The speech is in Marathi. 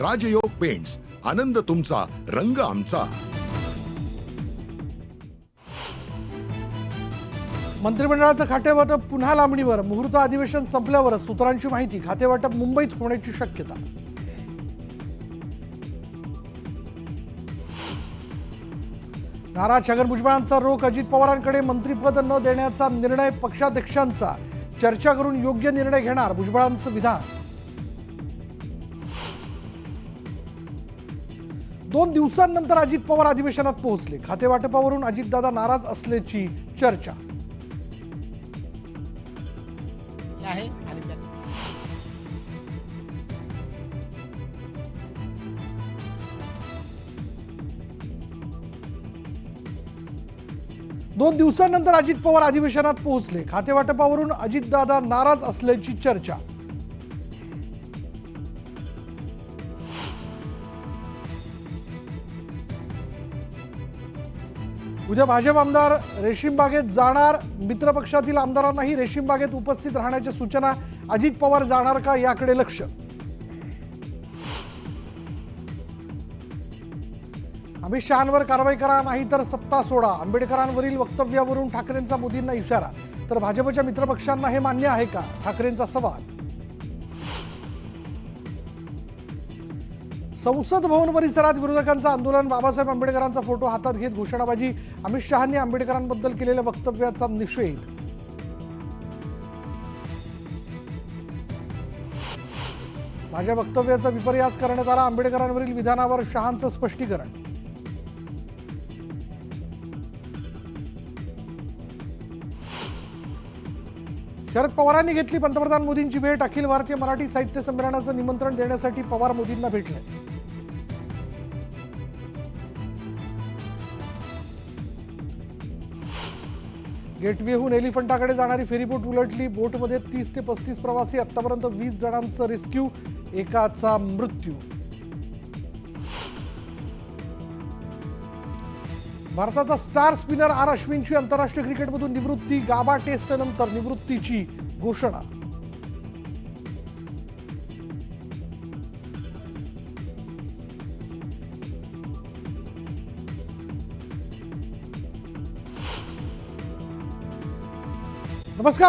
राजयोग पेंट्स, आनंद तुमचा, रंग आमचा. मंत्रिमंडळाचं खातेवाटप पुन्हा लांबणीवर. मुहूर्त अधिवेशन संपल्यावरच सूत्रांची माहिती. खातेवाटप मुंबईत होण्याची शक्यता. नाराज छगन भुजबळांचा रोख. अजित पवारांकडे मंत्रिपद न देण्याचा निर्णय पक्षाध्यक्षांचा. चर्चा करून योग्य निर्णय घेणार, भुजबळांचं विधान. 2 दिवसांनंतर अजित पवार अधिवेशनात पोहोचले. खातेवाटपावरून अजितदादा नाराज असल्याची चर्चा. आहे आणि त्या 2 दिवसांनंतर अजित पवार अधिवेशनात पोहोचले. खातेवाटपावरून अजितदादा नाराज असल्याची चर्चा. उद्या भाजप आमदार रेशीमबागेत जाणार. मित्रपक्षातील आमदारांनाही रेशीमबागेत उपस्थित राहण्याच्या सूचना. अजित पवार जाणार का याकडे लक्ष. अमित शहांवर कारवाई करा, नाही तर सत्ता सोडा. आंबेडकरांवरील वक्तव्यावरून ठाकरेंचा मोदींना इशारा. तर भाजपच्या मित्रपक्षांना हे मान्य आहे का, ठाकरेंचा सवाल. संसद भवन परिसरात विरोधकांचं आंदोलन. बाबासाहेब आंबेडकरांचा फोटो हातात घेत घोषणाबाजी. अमित शहांनी आंबेडकरांबद्दल केलेल्या वक्तव्याचा निषेध. माझ्या वक्तव्याचा विपर्यास करण्यात आला. आंबेडकरांवरील विधानावर शहांचं स्पष्टीकरण. शरद पवारांनी घेतली पंतप्रधान मोदींची भेट. अखिल भारतीय मराठी साहित्य संमेलनाचं निमंत्रण देण्यासाठी पवार मोदींना भेटले. गेटवेहून एलिफंटाकडे जाणारी फेरीबोट उलटली. बोटमध्ये 30 ते 35 प्रवासी. आतापर्यंत 20 जणांचं रेस्क्यू, एकाचा मृत्यू. भारताचा स्टार स्पिनर आर अश्विनची आंतरराष्ट्रीय क्रिकेटमधून निवृत्ती. गाबा टेस्ट नंतर निवृत्तीची घोषणा. नमस्कार.